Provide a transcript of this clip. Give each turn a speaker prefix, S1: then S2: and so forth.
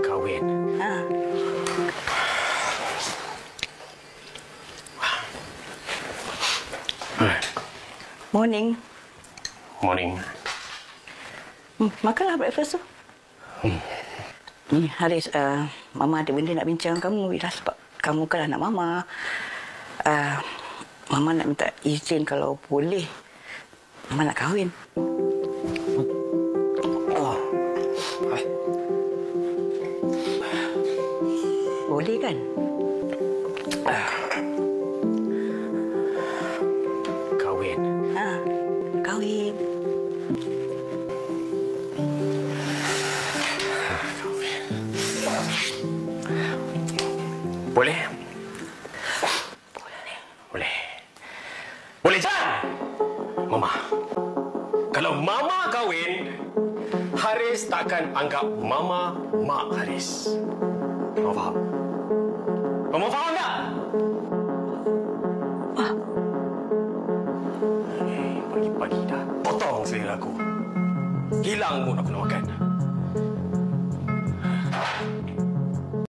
S1: Kahwin.
S2: Morning.
S1: Morning.
S2: Makanlah breakfast tu. Ni, Haris, Mama ada benda nak bincang kamu. Sebab kamu kan anak Mama. Mama nak minta izin kalau boleh. Mama nak kahwin. Boleh kan?
S1: Kahwin.
S2: Kahwin.
S1: Boleh? Boleh. Boleh, Jan! Mama. Kalau Mama kahwin, Haris takkan anggap Mama mak Haris. Mama faham? Mama faham tak? Pagi-pagi dah potong selera aku. Hilang mood aku nak makan.